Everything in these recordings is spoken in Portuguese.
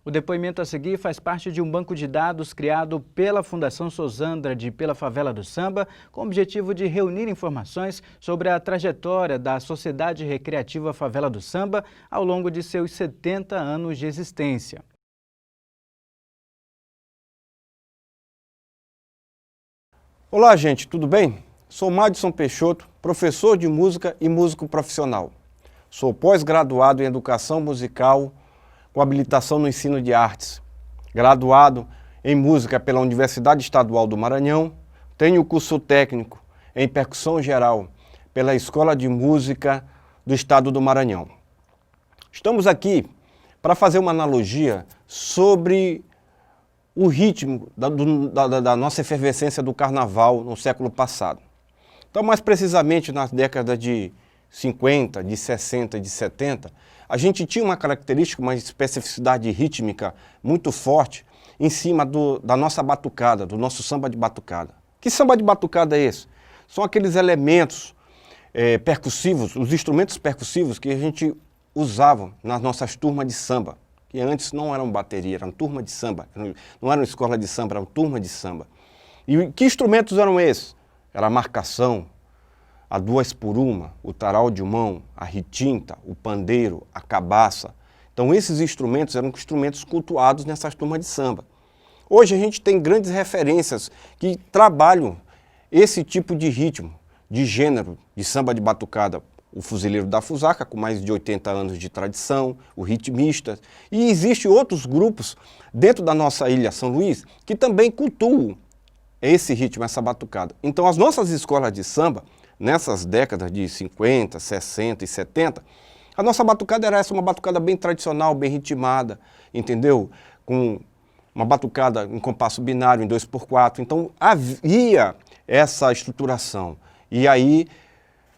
O depoimento a seguir faz parte de um banco de dados criado pela Fundação Sozandra de Pela Favela do Samba, com o objetivo de reunir informações sobre a trajetória da Sociedade Recreativa Favela do Samba ao longo de seus 70 anos de existência. Olá, gente, tudo bem? Sou Madison Peixoto, professor de música e músico profissional. Sou pós-graduado em Educação Musical com habilitação no ensino de artes, graduado em música pela Universidade Estadual do Maranhão, tenho curso técnico em percussão geral pela Escola de Música do Estado do Maranhão. Estamos aqui para fazer uma analogia sobre o ritmo da nossa efervescência do carnaval no século passado. Então, mais precisamente nas décadas de 50, de 60 e de 70, a gente tinha uma característica, uma especificidade rítmica muito forte em cima da nossa batucada, do nosso samba de batucada. Que samba de batucada é esse? São aqueles elementos percussivos, os instrumentos percussivos que a gente usava nas nossas turmas de samba, que antes não eram bateria, eram turma de samba, não eram escola de samba, eram turma de samba. E que instrumentos eram esses? Era a marcação, a 2x1, o taral de mão, a ritinta, o pandeiro, a cabaça. Então esses instrumentos eram instrumentos cultuados nessas turmas de samba. Hoje a gente tem grandes referências que trabalham esse tipo de ritmo, de gênero, de samba de batucada. O Fuzileiro da Fusaca, com mais de 80 anos de tradição, o ritmista. E existem outros grupos dentro da nossa ilha São Luís que também cultuam esse ritmo, essa batucada. Então as nossas escolas de samba, nessas décadas de 50, 60 e 70, a nossa batucada era essa, uma batucada bem tradicional, bem ritmada, entendeu? Com uma batucada em compasso binário, em 2x4. Então havia essa estruturação. E aí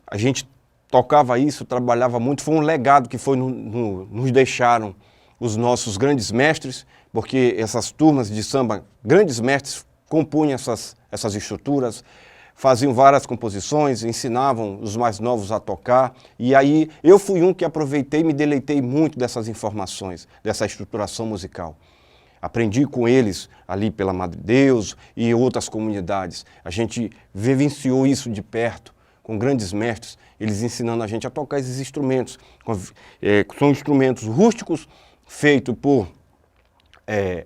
a gente tocava isso, trabalhava muito. Foi um legado que nos deixaram os nossos grandes mestres, porque essas turmas de samba, grandes mestres, compunham essas estruturas, faziam várias composições, ensinavam os mais novos a tocar, e aí eu fui um que aproveitei e me deleitei muito dessas informações, dessa estruturação musical. Aprendi com eles ali pela Madre Deus e outras comunidades. A gente vivenciou isso de perto, com grandes mestres, eles ensinando a gente a tocar esses instrumentos. São instrumentos rústicos, feitos por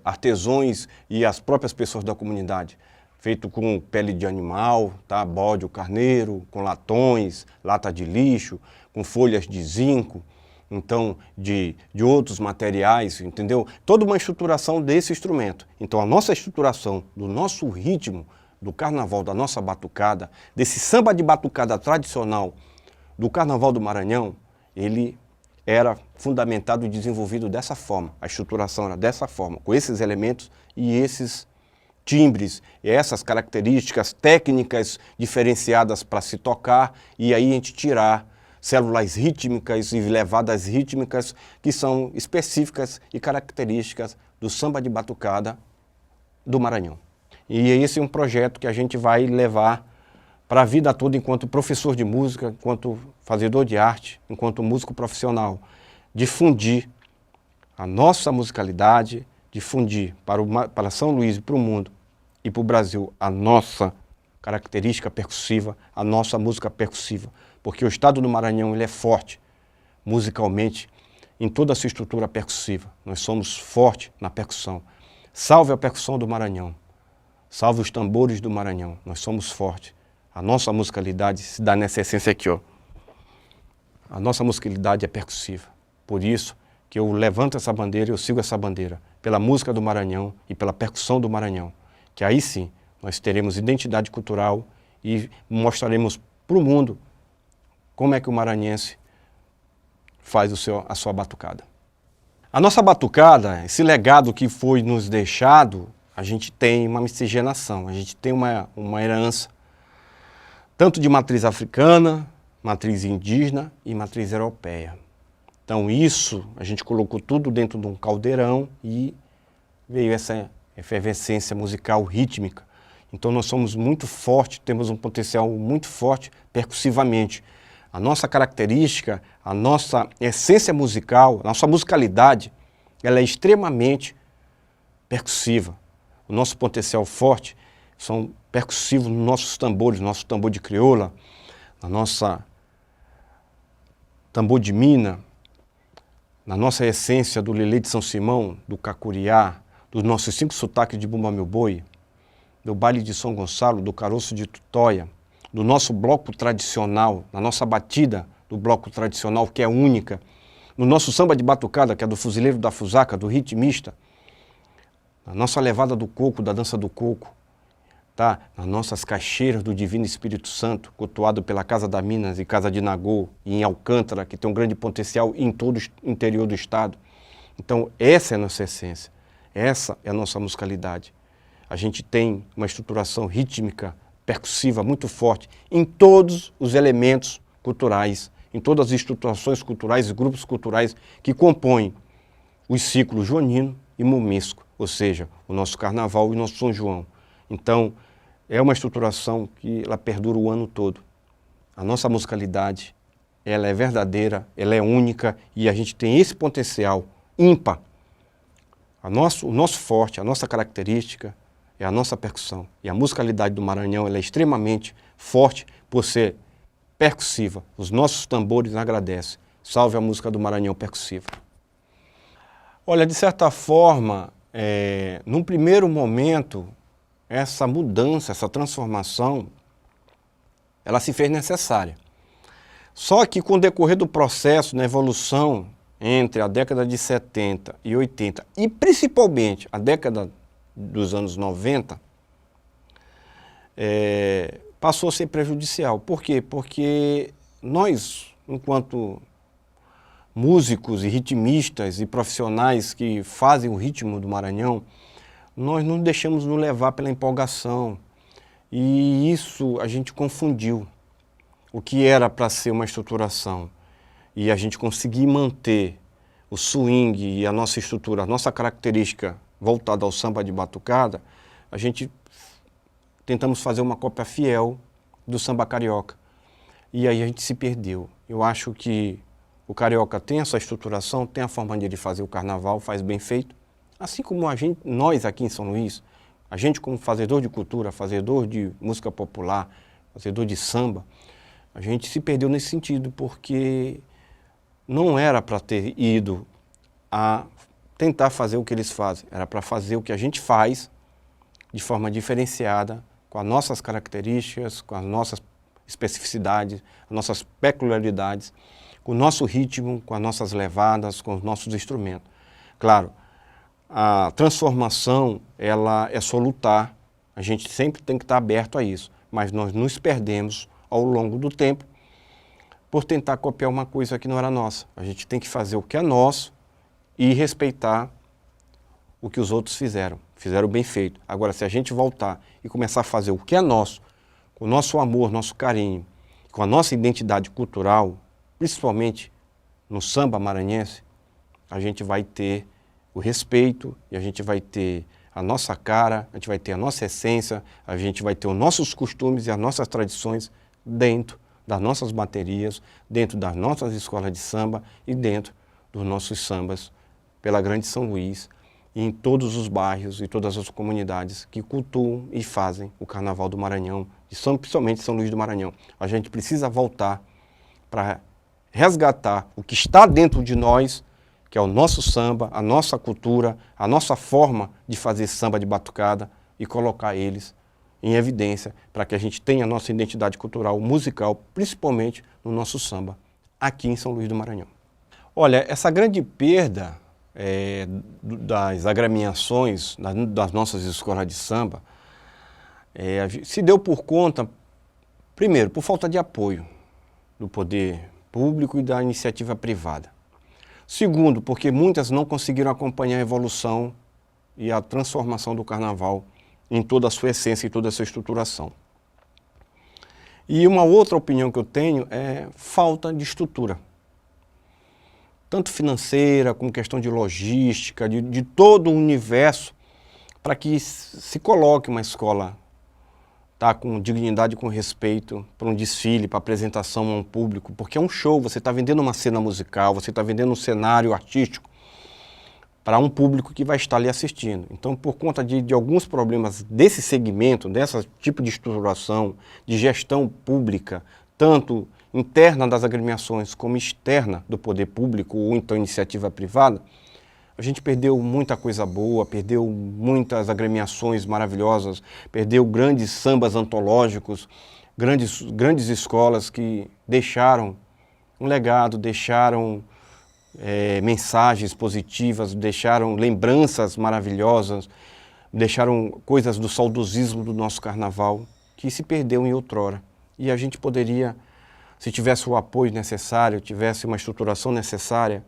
artesãos e as próprias pessoas da comunidade. Feito com pele de animal, tá? Bode ou carneiro, com latões, lata de lixo, com folhas de zinco, então de outros materiais, entendeu? Toda uma estruturação desse instrumento. Então a nossa estruturação do nosso ritmo, do carnaval, da nossa batucada, desse samba de batucada tradicional do Carnaval do Maranhão, ele era fundamentado e desenvolvido dessa forma. A estruturação era dessa forma, com esses elementos e esses timbres, e essas características técnicas diferenciadas para se tocar, e aí a gente tirar células rítmicas e levadas rítmicas que são específicas e características do samba de batucada do Maranhão. E esse é um projeto que a gente vai levar para a vida toda enquanto professor de música, enquanto fazedor de arte, enquanto músico profissional. Difundir a nossa musicalidade, difundir para São Luís e para o mundo e para o Brasil a nossa característica percussiva, a nossa música percussiva. Porque o estado do Maranhão ele é forte musicalmente em toda a sua estrutura percussiva. Nós somos fortes na percussão. Salve a percussão do Maranhão. Salve os tambores do Maranhão. Nós somos fortes. A nossa musicalidade se dá nessa essência aqui, ó. A nossa musicalidade é percussiva. Por isso que eu levanto essa bandeira, eu sigo essa bandeira, pela música do Maranhão e pela percussão do Maranhão. Que aí sim, nós teremos identidade cultural e mostraremos para o mundo como é que o maranhense faz a sua batucada. A nossa batucada, esse legado que foi nos deixado, a gente tem uma miscigenação, a gente tem uma herança, tanto de matriz africana, matriz indígena e matriz europeia. Então isso, a gente colocou tudo dentro de um caldeirão e veio essa efervescência musical rítmica. Então nós somos muito fortes, temos um potencial muito forte percussivamente. A nossa característica, a nossa essência musical, a nossa musicalidade, ela é extremamente percussiva. O nosso potencial forte são percussivos nos nossos tambores, nosso tambor de crioula, na nossa tambor de mina, na nossa essência do lelê de São Simão, do cacuriá, dos nossos 5 sotaques de Bumba Meu Boi, do baile de São Gonçalo, do caroço de Tutóia, do nosso bloco tradicional, na nossa batida do bloco tradicional, que é única, no nosso samba de batucada, que é do fuzileiro da fusaca, do ritmista, na nossa levada do coco, da dança do coco, tá? Nas nossas caixeiras do Divino Espírito Santo, cultuado pela Casa da Minas e Casa de Nagô, e em Alcântara, que tem um grande potencial em todo o interior do estado. Então, essa é a nossa essência, essa é a nossa musicalidade. A gente tem uma estruturação rítmica, percussiva muito forte em todos os elementos culturais, em todas as estruturações culturais e grupos culturais que compõem os ciclos joanino e momesco, ou seja, o nosso carnaval e o nosso São João. Então, é uma estruturação que ela perdura o ano todo. A nossa musicalidade, ela é verdadeira, ela é única e a gente tem esse potencial ímpar. O nosso forte, a nossa característica é a nossa percussão. E a musicalidade do Maranhão ela é extremamente forte por ser percussiva. Os nossos tambores agradecem. Salve a música do Maranhão percussiva. Olha, de certa forma, num primeiro momento, essa mudança, essa transformação, ela se fez necessária. Só que com o decorrer do processo, na evolução entre a década de 70 e 80, e principalmente a década dos anos 90, passou a ser prejudicial. Por quê? Porque nós, enquanto músicos e ritmistas e profissionais que fazem o ritmo do Maranhão, nós não deixamos nos levar pela empolgação. E isso a gente confundiu. O que era para ser uma estruturação e a gente conseguir manter o swing e a nossa estrutura, a nossa característica voltada ao samba de batucada, a gente tentamos fazer uma cópia fiel do samba carioca. E aí a gente se perdeu. Eu acho que o carioca tem essa estruturação, tem a forma de ele fazer o carnaval, faz bem feito. Assim como nós aqui em São Luís, a gente como fazedor de cultura, fazedor de música popular, fazedor de samba, a gente se perdeu nesse sentido, porque não era para ter ido a tentar fazer o que eles fazem, era para fazer o que a gente faz de forma diferenciada, com as nossas características, com as nossas especificidades, as nossas peculiaridades, com o nosso ritmo, com as nossas levadas, com os nossos instrumentos. Claro, a transformação, ela é solutar, a gente sempre tem que estar aberto a isso, mas nós nos perdemos ao longo do tempo por tentar copiar uma coisa que não era nossa. A gente tem que fazer o que é nosso e respeitar o que os outros fizeram bem feito. Agora, se a gente voltar e começar a fazer o que é nosso, com o nosso amor, nosso carinho, com a nossa identidade cultural, principalmente no samba maranhense, a gente vai ter o respeito e a gente vai ter a nossa cara, a gente vai ter a nossa essência, a gente vai ter os nossos costumes e as nossas tradições dentro das nossas baterias, dentro das nossas escolas de samba e dentro dos nossos sambas pela Grande São Luís e em todos os bairros e todas as comunidades que cultuam e fazem o Carnaval do Maranhão, principalmente São Luís do Maranhão. A gente precisa voltar para resgatar o que está dentro de nós, que é o nosso samba, a nossa cultura, a nossa forma de fazer samba de batucada e colocar eles em evidência para que a gente tenha a nossa identidade cultural, musical, principalmente no nosso samba, aqui em São Luís do Maranhão. Olha, essa grande perda das agremiações das nossas escolas de samba se deu por conta, primeiro, por falta de apoio do poder público e da iniciativa privada. Segundo, porque muitas não conseguiram acompanhar a evolução e a transformação do carnaval em toda a sua essência e toda a sua estruturação. E uma outra opinião que eu tenho é falta de estrutura, tanto financeira como questão de logística, de todo o universo, para que se coloque uma escola com dignidade e com respeito para um desfile, para apresentação a um público, porque é um show, você está vendendo uma cena musical, você está vendendo um cenário artístico para um público que vai estar ali assistindo. Então, por conta de alguns problemas desse segmento, desse tipo de estruturação, de gestão pública, tanto interna das agremiações como externa do poder público ou então iniciativa privada, a gente perdeu muita coisa boa, perdeu muitas agremiações maravilhosas, perdeu grandes sambas antológicos, grandes escolas que deixaram um legado, deixaram mensagens positivas, deixaram lembranças maravilhosas, deixaram coisas do saudosismo do nosso carnaval que se perdeu em outrora. E a gente poderia, se tivesse o apoio necessário, tivesse uma estruturação necessária,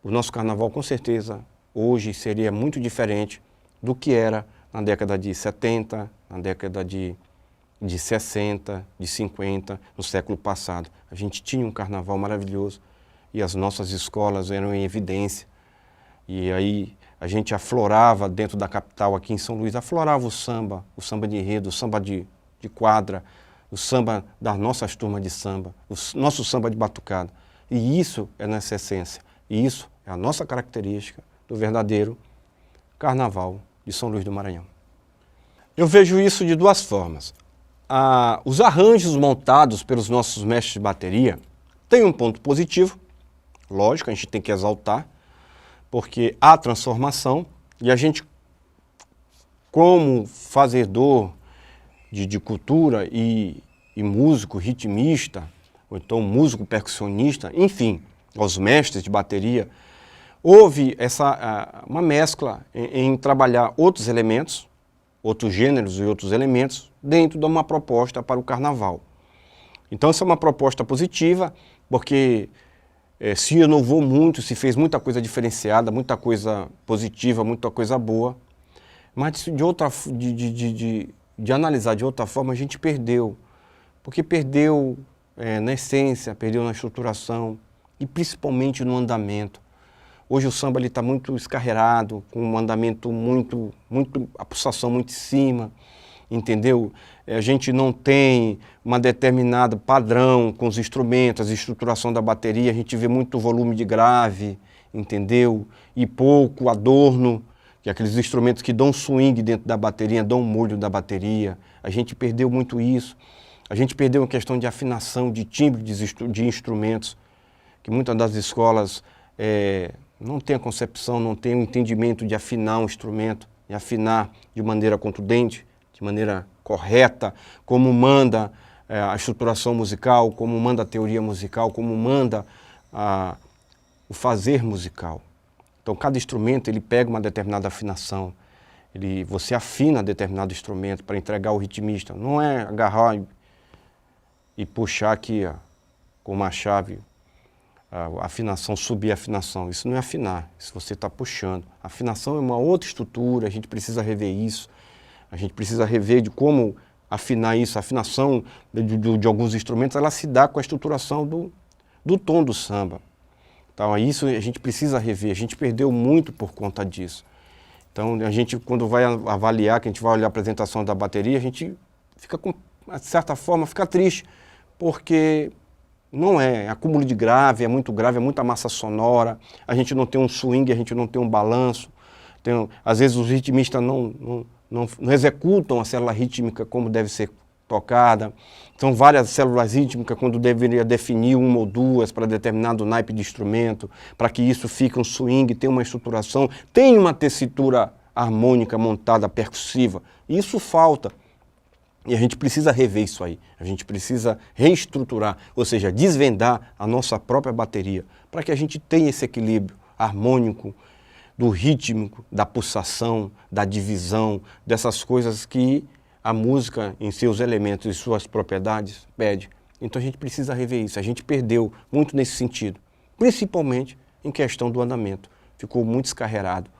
o nosso carnaval com certeza hoje seria muito diferente do que era na década de 70, na década de 60, de 50, no século passado. A gente tinha um carnaval maravilhoso e as nossas escolas eram em evidência. E aí a gente aflorava dentro da capital, aqui em São Luís, aflorava o samba de enredo, o samba de quadra, o samba das nossas turmas de samba, o nosso samba de batucada. E isso é nossa essência, e isso é a nossa característica do verdadeiro Carnaval de São Luís do Maranhão. Eu vejo isso de duas formas. Os arranjos montados pelos nossos mestres de bateria têm um ponto positivo, lógico, a gente tem que exaltar, porque há transformação e a gente, como fazedor de cultura e músico ritmista, ou então músico percussionista, enfim, aos mestres de bateria, houve uma mescla em trabalhar outros elementos, outros gêneros e outros elementos dentro de uma proposta para o carnaval. Então essa é uma proposta positiva, porque se inovou muito, se fez muita coisa diferenciada, muita coisa positiva, muita coisa boa, mas de analisar de outra forma a gente perdeu, porque perdeu na essência, perdeu na estruturação e principalmente no andamento. Hoje o samba está muito escarreirado, com um andamento a pulsação muito em cima, entendeu? A gente não tem uma determinada padrão com os instrumentos, a estruturação da bateria, a gente vê muito volume de grave, entendeu? E pouco adorno, que é aqueles instrumentos que dão swing dentro da bateria, dão molho da bateria. A gente perdeu muito isso. A gente perdeu a questão de afinação, de timbre de instrumentos, que muitas das escolas não têm a concepção, não têm o entendimento de afinar um instrumento, de afinar de maneira contundente, de maneira correta, como manda a estruturação musical, como manda a teoria musical, como manda o fazer musical. Então, cada instrumento ele pega uma determinada afinação, você afina determinado instrumento para entregar ao ritmista. Não é agarrar e puxar aqui com uma chave, a afinação, subir a afinação. Isso não é afinar, isso você está puxando. A afinação é uma outra estrutura, a gente precisa rever isso. A gente precisa rever de como afinar isso. A afinação de alguns instrumentos, ela se dá com a estruturação do tom do samba. Então, isso a gente precisa rever. A gente perdeu muito por conta disso. Então, a gente, quando vai avaliar, que a gente vai olhar a apresentação da bateria, a gente fica, de certa forma, fica triste, porque não é acúmulo de grave, é muita massa sonora, a gente não tem um swing, a gente não tem um balanço. Às vezes os ritmistas não executam a célula rítmica como deve ser tocada. São várias células rítmicas quando deveria definir uma ou duas para determinado naipe de instrumento, para que isso fique um swing, tenha uma estruturação, tenha uma tessitura harmônica montada, percussiva. Isso falta. E a gente precisa rever isso aí, a gente precisa reestruturar, ou seja, desvendar a nossa própria bateria, para que a gente tenha esse equilíbrio harmônico, do rítmico, da pulsação, da divisão, dessas coisas que a música em seus elementos e suas propriedades pede. Então a gente precisa rever isso, a gente perdeu muito nesse sentido, principalmente em questão do andamento, ficou muito escarreirado,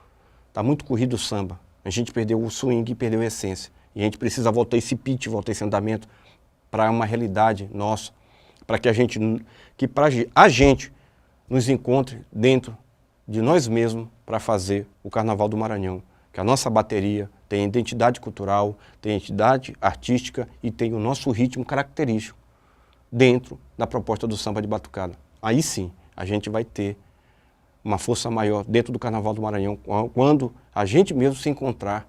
está muito corrido o samba, a gente perdeu o swing e perdeu a essência. E a gente precisa voltar esse pitch, voltar esse andamento para uma realidade nossa, para que a gente nos encontre dentro de nós mesmos para fazer o Carnaval do Maranhão. Que a nossa bateria tem identidade cultural, tem identidade artística e tem o nosso ritmo característico dentro da proposta do samba de batucada. Aí sim, a gente vai ter uma força maior dentro do Carnaval do Maranhão, quando a gente mesmo se encontrar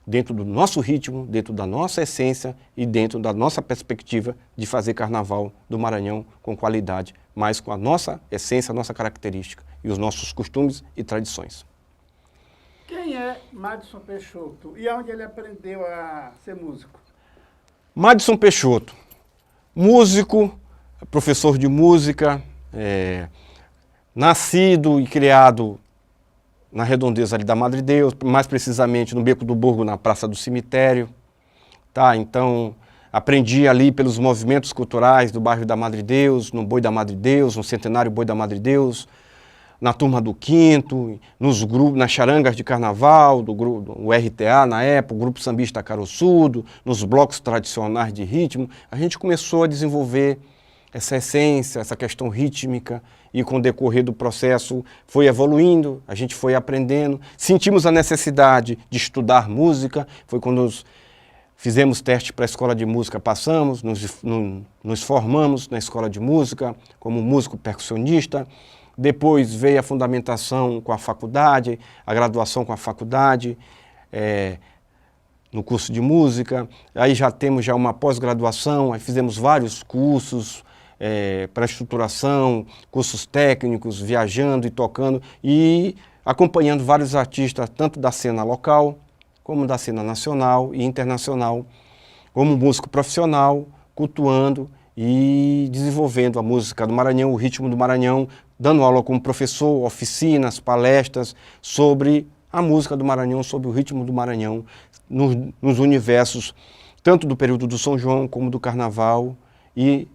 dentro do nosso ritmo, dentro da nossa essência e dentro da nossa perspectiva de fazer Carnaval do Maranhão com qualidade, mas com a nossa essência, a nossa característica e os nossos costumes e tradições. Quem é Madison Peixoto e onde ele aprendeu a ser músico? Madison Peixoto, músico, professor de música, nascido e criado na redondeza ali da Madre Deus, mais precisamente no Beco do Burgo, na Praça do Cemitério. Tá? Então, aprendi ali pelos movimentos culturais do bairro da Madre Deus, no Boi da Madre Deus, no Centenário Boi da Madre Deus, na Turma do Quinto, nos grupos, nas charangas de carnaval, do grupo, o RTA na época, o Grupo Sambista Caroçudo, nos blocos tradicionais de ritmo. A gente começou a desenvolver essa essência, essa questão rítmica, e com o decorrer do processo foi evoluindo, a gente foi aprendendo, sentimos a necessidade de estudar música, foi quando fizemos teste para a escola de música, passamos, nos formamos na escola de música como músico percussionista. Depois veio a fundamentação com a faculdade, a graduação com a faculdade, no curso de música. Aí já temos uma pós-graduação, aí fizemos vários cursos para estruturação, cursos técnicos, viajando e tocando e acompanhando vários artistas, tanto da cena local, como da cena nacional e internacional, como músico profissional, cultuando e desenvolvendo a música do Maranhão, o ritmo do Maranhão, dando aula como professor, oficinas, palestras sobre a música do Maranhão, sobre o ritmo do Maranhão, nos universos tanto do período do São João como do Carnaval, e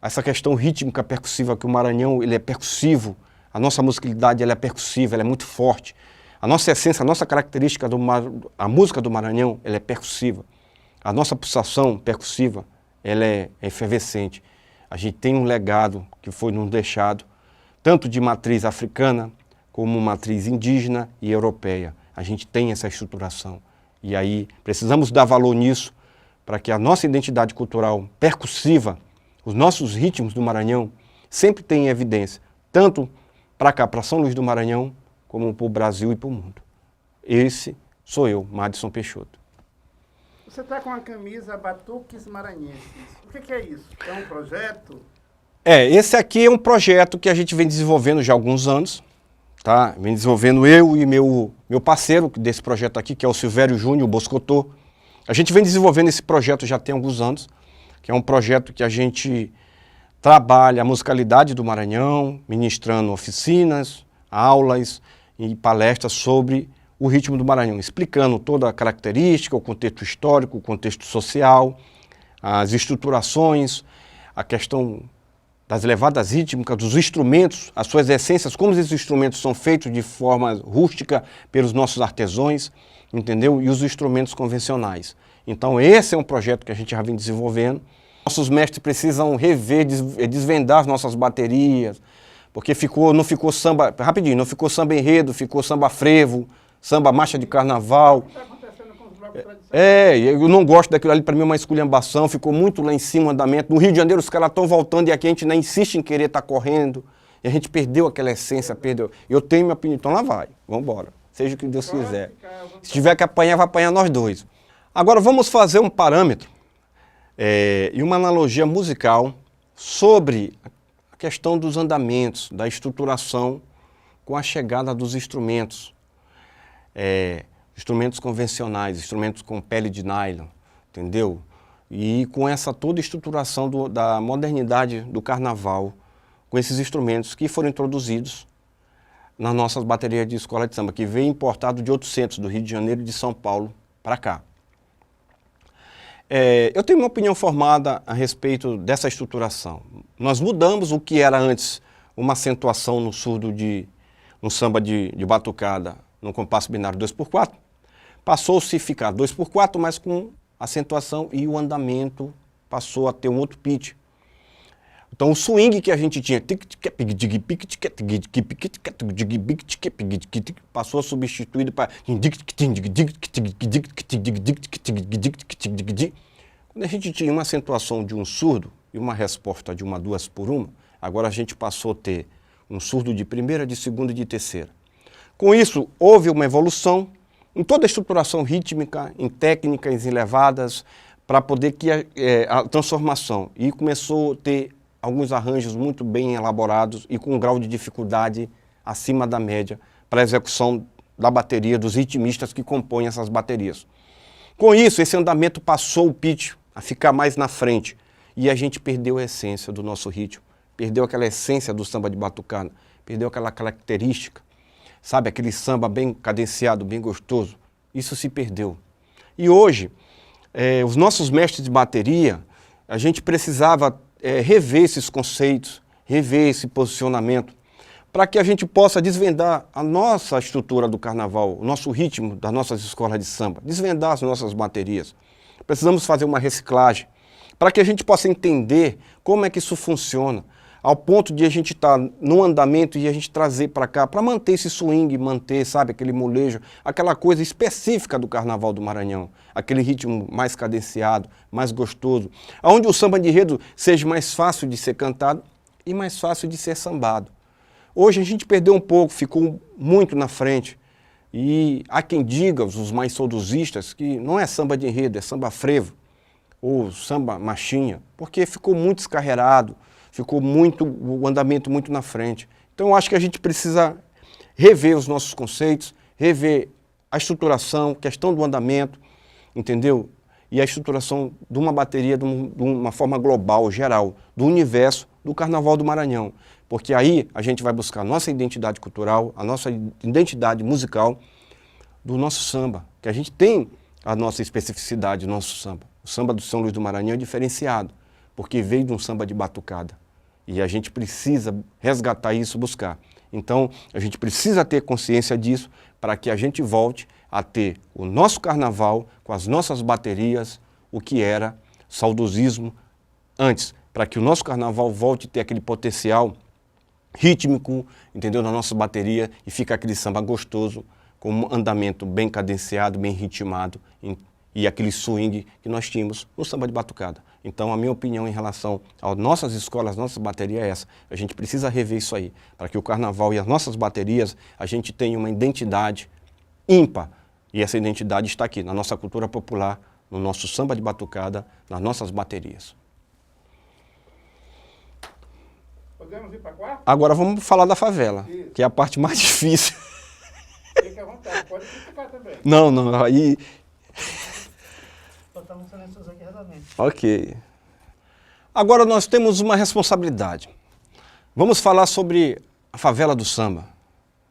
essa questão rítmica percussiva, que o Maranhão ele é percussivo, a nossa musicalidade ela é percussiva, ela é muito forte. A nossa essência, a nossa característica, a música do Maranhão ela é percussiva. A nossa pulsação percussiva ela é efervescente. A gente tem um legado que foi nos deixado, tanto de matriz africana, como matriz indígena e europeia. A gente tem essa estruturação. E aí precisamos dar valor nisso, para que a nossa identidade cultural percussiva, os nossos ritmos do Maranhão, sempre tenham evidência, tanto para cá, para São Luís do Maranhão, como para o Brasil e para o mundo. Esse sou eu, Madison Peixoto. Você está com a camisa Batuques Maranhenses. O que é isso? É um projeto? Esse aqui é um projeto que a gente vem desenvolvendo já há alguns anos, tá? Vem desenvolvendo eu e meu parceiro desse projeto aqui, que é o Silvério Júnior, o Boscotô. A gente vem desenvolvendo esse projeto já tem alguns anos, que é um projeto que a gente trabalha a musicalidade do Maranhão, ministrando oficinas, aulas e palestras sobre o ritmo do Maranhão, explicando toda a característica, o contexto histórico, o contexto social, as estruturações, a questão das levadas rítmicas, dos instrumentos, as suas essências, como esses instrumentos são feitos de forma rústica pelos nossos artesãos, entendeu? E os instrumentos convencionais. Então esse é um projeto que a gente já vem desenvolvendo. Nossos mestres precisam rever, desvendar as nossas baterias, porque não ficou samba, rapidinho, não ficou samba enredo, ficou samba frevo, samba marcha de carnaval. O que está acontecendo com os blocos tradicionais? Eu não gosto daquilo ali, para mim é uma esculhambação, ficou muito lá em cima o andamento. No Rio de Janeiro os caras estão voltando e aqui a gente ainda insiste em querer estar correndo. E a gente perdeu aquela essência, perdeu. Eu tenho minha opinião, então lá vai, vamos embora, seja o que Deus quiser. Se tiver que apanhar, vai apanhar nós dois. Agora vamos fazer um parâmetro e uma analogia musical sobre a questão dos andamentos, da estruturação com a chegada dos instrumentos. Instrumentos convencionais, instrumentos com pele de nylon, entendeu? E com essa toda estruturação da modernidade do carnaval, com esses instrumentos que foram introduzidos nas nossas baterias de escola de samba, que veio importado de outros centros, do Rio de Janeiro e de São Paulo para cá. Eu tenho uma opinião formada a respeito dessa estruturação. Nós mudamos o que era antes uma acentuação no surdo no samba de batucada, no compasso binário 2x4, passou-se a ficar 2x4, mas com acentuação, e o andamento passou a ter um outro pitch. Então o swing que a gente tinha passou a substituído para... Quando a gente tinha uma acentuação de um surdo e uma resposta de uma 2 por 1, agora a gente passou a ter um surdo de primeira, de segunda e de terceira. Com isso, houve uma evolução em toda a estruturação rítmica, em técnicas elevadas, para poder que a transformação. E começou a ter alguns arranjos muito bem elaborados e com um grau de dificuldade acima da média para a execução da bateria, dos ritmistas que compõem essas baterias. Com isso, esse andamento passou o pitch a ficar mais na frente e a gente perdeu a essência do nosso ritmo, perdeu aquela essência do samba de batucada, perdeu aquela característica, sabe, aquele samba bem cadenciado, bem gostoso. Isso se perdeu. E hoje, os nossos mestres de bateria, a gente precisava rever esses conceitos, rever esse posicionamento, para que a gente possa desvendar a nossa estrutura do carnaval, o nosso ritmo das nossas escolas de samba, desvendar as nossas baterias. Precisamos fazer uma reciclagem, para que a gente possa entender como é que isso funciona, ao ponto de a gente estar no andamento e a gente trazer para cá, para manter esse swing, manter, sabe, aquele molejo, aquela coisa específica do Carnaval do Maranhão, aquele ritmo mais cadenciado, mais gostoso, onde o samba de enredo seja mais fácil de ser cantado e mais fácil de ser sambado. Hoje a gente perdeu um pouco, ficou muito na frente, e há quem diga, os mais saudosistas, que não é samba de enredo, é samba frevo, ou samba machinha, porque ficou muito descarreirado, ficou o andamento muito na frente. Então eu acho que a gente precisa rever os nossos conceitos, rever a estruturação, questão do andamento, entendeu? E a estruturação de uma bateria de uma forma global, geral, do universo do Carnaval do Maranhão. Porque aí a gente vai buscar a nossa identidade cultural, a nossa identidade musical do nosso samba, que a gente tem a nossa especificidade do nosso samba. O samba do São Luís do Maranhão é diferenciado, porque veio de um samba de batucada. E a gente precisa resgatar isso, buscar. Então, a gente precisa ter consciência disso para que a gente volte a ter o nosso carnaval com as nossas baterias, o que era saudosismo antes, para que o nosso carnaval volte a ter aquele potencial rítmico, entendeu, na nossa bateria e fica aquele samba gostoso, com um andamento bem cadenciado, bem ritmado e aquele swing que nós tínhamos no samba de batucada. Então, a minha opinião em relação às nossas escolas, nossas baterias é essa. A gente precisa rever isso aí, para que o carnaval e as nossas baterias, a gente tenha uma identidade ímpar. E essa identidade está aqui, na nossa cultura popular, no nosso samba de batucada, nas nossas baterias. Podemos ir para a quarta? Agora vamos falar da favela, Isso. que é a parte mais difícil. Fique à vontade, pode ficar também. Não, aí... Botar um silencioso aqui realmente. Ok. Agora nós temos uma responsabilidade. Vamos falar sobre a favela do samba,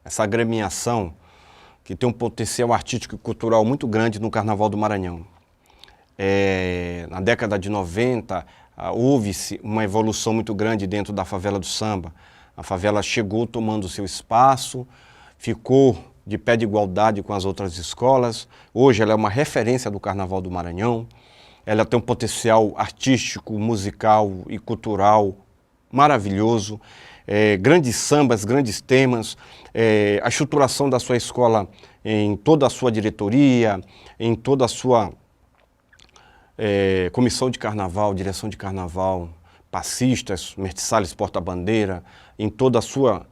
essa agremiação que tem um potencial artístico e cultural muito grande no Carnaval do Maranhão. Na década de 90, houve-se uma evolução muito grande dentro da favela do samba. A favela chegou tomando seu espaço, ficou de pé de igualdade com as outras escolas. Hoje ela é uma referência do Carnaval do Maranhão. Ela tem um potencial artístico, musical e cultural maravilhoso. Grandes sambas, grandes temas, a estruturação da sua escola em toda a sua diretoria, em toda a sua comissão de carnaval, direção de carnaval, passistas, mestiçales, porta-bandeira, em toda a sua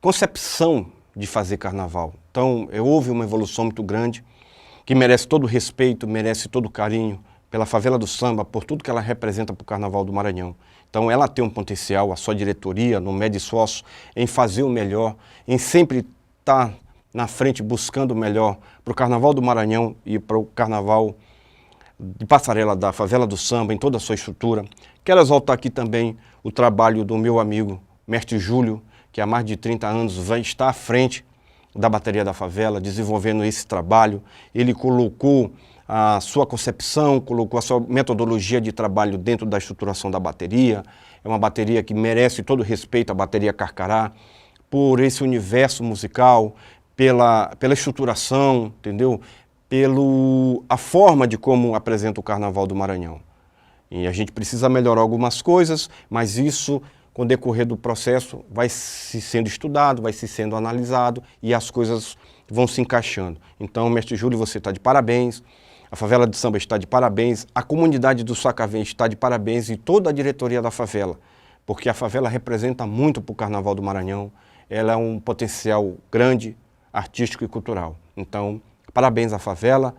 concepção de fazer carnaval. Então, houve uma evolução muito grande, que merece todo o respeito, merece todo o carinho pela favela do samba, por tudo que ela representa para o Carnaval do Maranhão. Então, ela tem um potencial, a sua diretoria, não mede esforço em fazer o melhor, em sempre estar na frente buscando o melhor para o Carnaval do Maranhão e para o Carnaval de passarela da favela do samba, em toda a sua estrutura. Quero exaltar aqui também o trabalho do meu amigo, mestre Júlio, que há mais de 30 anos vai estar à frente da bateria da favela, desenvolvendo esse trabalho. Ele colocou a sua concepção, colocou a sua metodologia de trabalho dentro da estruturação da bateria. É uma bateria que merece todo o respeito, a bateria Carcará, por esse universo musical, pela estruturação, entendeu? A forma de como apresenta o Carnaval do Maranhão. E a gente precisa melhorar algumas coisas, mas isso, com o decorrer do processo, vai se sendo estudado, vai se sendo analisado e as coisas vão se encaixando. Então, mestre Júlio, você está de parabéns, a favela de samba está de parabéns, a comunidade do Sacavém está de parabéns e toda a diretoria da favela, porque a favela representa muito para o Carnaval do Maranhão. Ela é um potencial grande, artístico e cultural. Então, parabéns à favela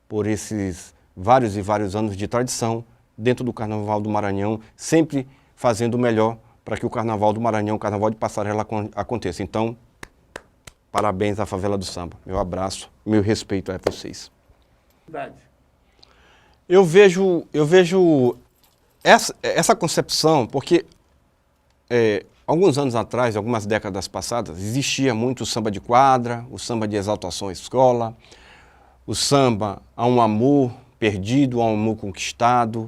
por esses vários e vários anos de tradição dentro do Carnaval do Maranhão, sempre fazendo o melhor para que o Carnaval do Maranhão, o Carnaval de Passarela aconteça. Então, parabéns à Favela do Samba. Meu abraço, meu respeito a vocês. Eu vejo essa concepção, porque alguns anos atrás, algumas décadas passadas, existia muito o samba de quadra, o samba de exaltação à escola, o samba a um amor perdido, a um amor conquistado,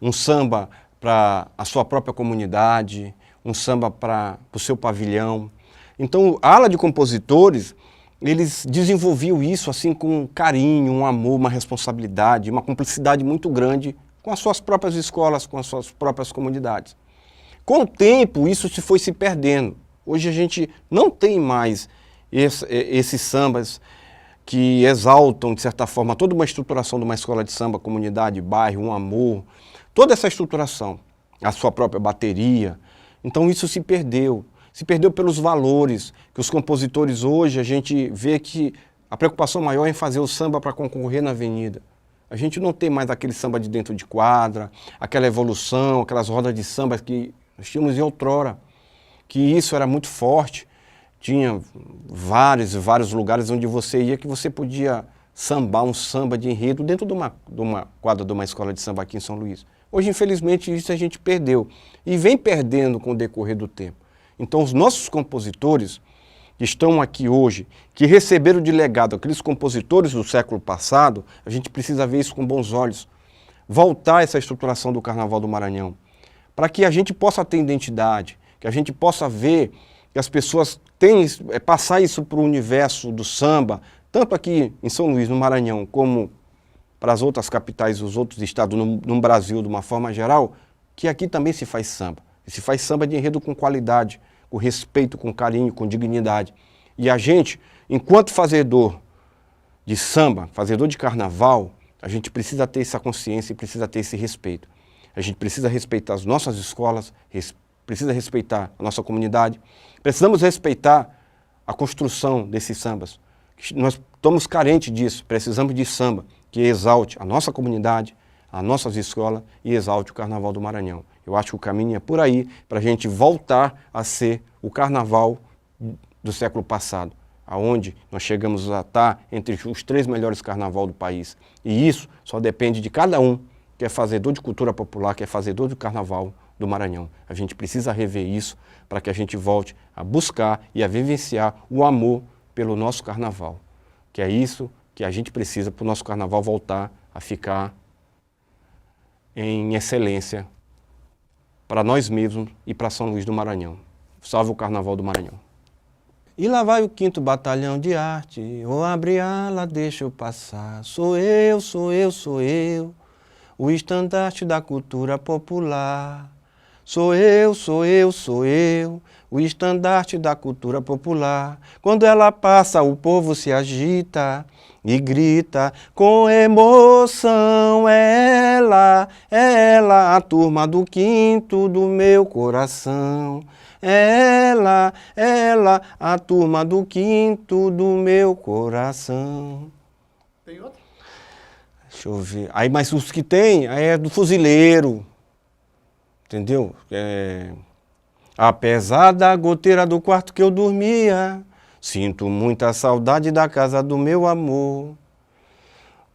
um samba para a sua própria comunidade, um samba para o seu pavilhão. Então, a ala de compositores, eles desenvolviam isso assim com carinho, um amor, uma responsabilidade, uma cumplicidade muito grande com as suas próprias escolas, com as suas próprias comunidades. Com o tempo, isso foi se perdendo. Hoje a gente não tem mais esses sambas que exaltam, de certa forma, toda uma estruturação de uma escola de samba, comunidade, bairro, um amor, toda essa estruturação, a sua própria bateria. Então isso se perdeu pelos valores, que os compositores hoje, a gente vê que a preocupação maior é em fazer o samba para concorrer na avenida. A gente não tem mais aquele samba de dentro de quadra, aquela evolução, aquelas rodas de samba que nós tínhamos em outrora, que isso era muito forte. Tinha vários e vários lugares onde você ia que você podia sambar um samba de enredo dentro de uma quadra de uma escola de samba aqui em São Luís. Hoje, infelizmente, isso a gente perdeu e vem perdendo com o decorrer do tempo. Então, os nossos compositores que estão aqui hoje, que receberam de legado aqueles compositores do século passado, a gente precisa ver isso com bons olhos, voltar essa estruturação do Carnaval do Maranhão, para que a gente possa ter identidade, que a gente possa ver que as pessoas passar isso para o universo do samba, tanto aqui em São Luís, no Maranhão, como para as outras capitais, os outros estados no Brasil, de uma forma geral, que aqui também se faz samba. E se faz samba de enredo com qualidade, com respeito, com carinho, com dignidade. E a gente, enquanto fazedor de samba, fazedor de carnaval, a gente precisa ter essa consciência e precisa ter esse respeito. A gente precisa respeitar as nossas escolas, precisa respeitar a nossa comunidade, precisamos respeitar a construção desses sambas. Nós estamos carentes disso, precisamos de samba que exalte a nossa comunidade, as nossas escolas e exalte o Carnaval do Maranhão. Eu acho que o caminho é por aí para a gente voltar a ser o Carnaval do século passado, aonde nós chegamos a estar entre os 3 melhores carnaval do país. E isso só depende de cada um que é fazedor de cultura popular, que é fazedor do Carnaval do Maranhão. A gente precisa rever isso para que a gente volte a buscar e a vivenciar o amor pelo nosso Carnaval, que é isso que a gente precisa para o nosso Carnaval voltar a ficar em excelência para nós mesmos e para São Luís do Maranhão. Salve o Carnaval do Maranhão. E lá vai o 5º Batalhão de Arte, ou abre ala, deixa eu passar. Sou eu, sou eu, sou eu, o estandarte da cultura popular. Sou eu, sou eu, sou eu, o estandarte da cultura popular. Quando ela passa, o povo se agita e grita com emoção. Ela, a turma do 5º do meu coração. Ela, a turma do 5º do meu coração. Tem outro? Deixa eu ver. Aí, mas os que tem, aí é do Fuzileiro. Entendeu? Apesar da goteira do quarto que eu dormia, sinto muita saudade da casa do meu amor.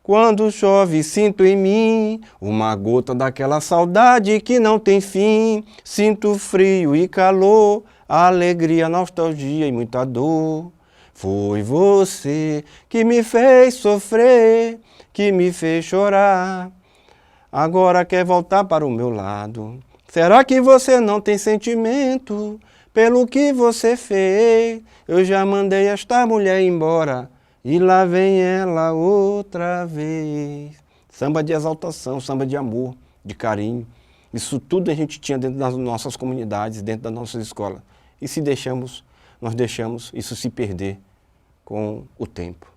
Quando chove, sinto em mim uma gota daquela saudade que não tem fim. Sinto frio e calor, alegria, nostalgia e muita dor. Foi você que me fez sofrer, que me fez chorar. Agora quer voltar para o meu lado. Será que você não tem sentimento pelo que você fez? Eu já mandei esta mulher embora e lá vem ela outra vez. Samba de exaltação, samba de amor, de carinho. Isso tudo a gente tinha dentro das nossas comunidades, dentro das nossas escolas. E se deixamos, nós deixamos isso se perder com o tempo.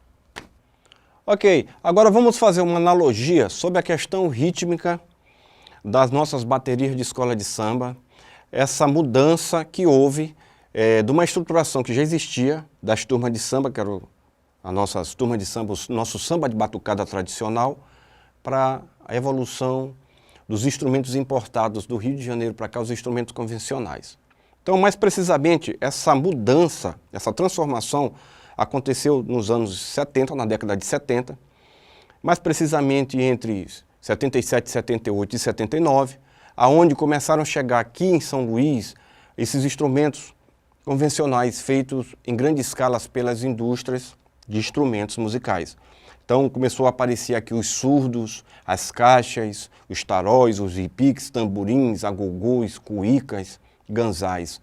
Ok, agora vamos fazer uma analogia sobre a questão rítmica das nossas baterias de escola de samba, essa mudança que houve de uma estruturação que já existia das turmas de samba, que eram as nossas turmas de samba, o nosso samba de batucada tradicional, para a evolução dos instrumentos importados do Rio de Janeiro para cá, os instrumentos convencionais. Então, mais precisamente, essa mudança, essa transformação aconteceu nos anos 70, na década de 70, mais precisamente entre 77, 78 e 79, aonde começaram a chegar aqui em São Luís esses instrumentos convencionais feitos em grande escala pelas indústrias de instrumentos musicais. Então começou a aparecer aqui os surdos, as caixas, os taróis, os repiques, tamborins, agogôs, cuícas, ganzais,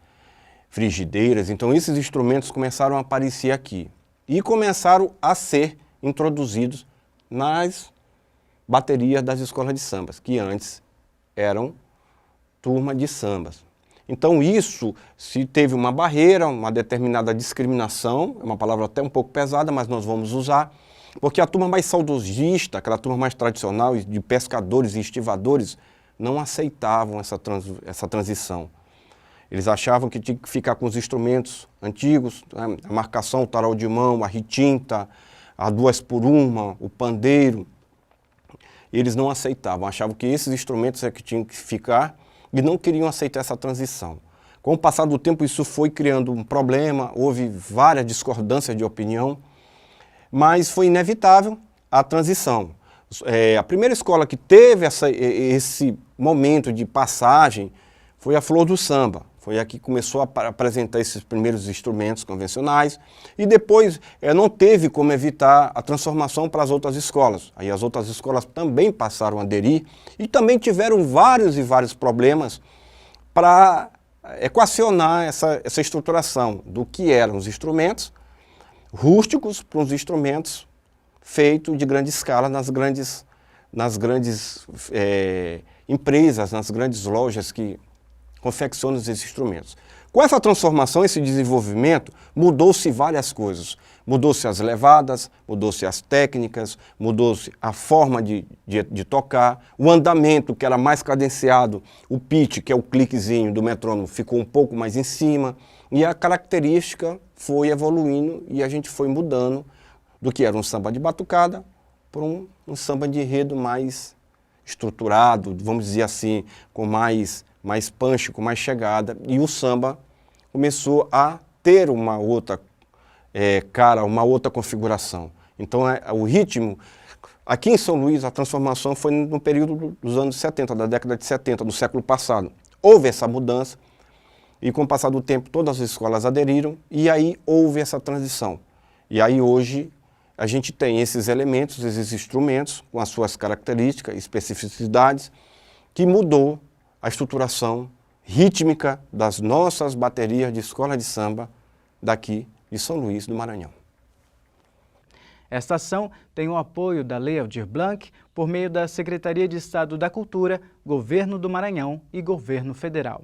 frigideiras. Então esses instrumentos começaram a aparecer aqui e começaram a ser introduzidos nas baterias das escolas de sambas, que antes eram turma de sambas. Então isso, se teve uma barreira, uma determinada discriminação, é uma palavra até um pouco pesada, mas nós vamos usar, porque a turma mais saudosista, aquela turma mais tradicional de pescadores e estivadores, não aceitavam essa transição. Eles achavam que tinha que ficar com os instrumentos antigos, né? A marcação, o tarol de mão, a ritinta, a 2x1, o pandeiro. Eles não aceitavam, achavam que esses instrumentos é que tinham que ficar e não queriam aceitar essa transição. Com o passar do tempo isso foi criando um problema, houve várias discordâncias de opinião, mas foi inevitável a transição. A primeira escola que teve esse momento de passagem foi a Flor do Samba. Foi a que começou a apresentar esses primeiros instrumentos convencionais e depois não teve como evitar a transformação para as outras escolas. Aí as outras escolas também passaram a aderir e também tiveram vários e vários problemas para equacionar essa estruturação do que eram os instrumentos rústicos para os instrumentos feitos de grande escala nas grandes empresas, nas grandes lojas que confeccionam esses instrumentos. Com essa transformação, esse desenvolvimento, mudou-se várias coisas. Mudou-se as levadas, mudou-se as técnicas, mudou-se a forma de tocar, o andamento, que era mais cadenciado, o pitch, que é o cliquezinho do metrônomo, ficou um pouco mais em cima, e a característica foi evoluindo e a gente foi mudando do que era um samba de batucada para um samba de enredo mais estruturado, vamos dizer assim, com mais punch, com mais chegada, e o samba começou a ter uma outra uma outra configuração. Então o ritmo, aqui em São Luís, a transformação foi no período dos anos 70, da década de 70, do século passado. Houve essa mudança e com o passar do tempo todas as escolas aderiram e aí houve essa transição. E aí hoje a gente tem esses elementos, esses instrumentos com as suas características, especificidades, que mudou a estruturação rítmica das nossas baterias de escola de samba daqui de São Luís do Maranhão. Esta ação tem o apoio da Lei Aldir Blanc por meio da Secretaria de Estado da Cultura, Governo do Maranhão e Governo Federal.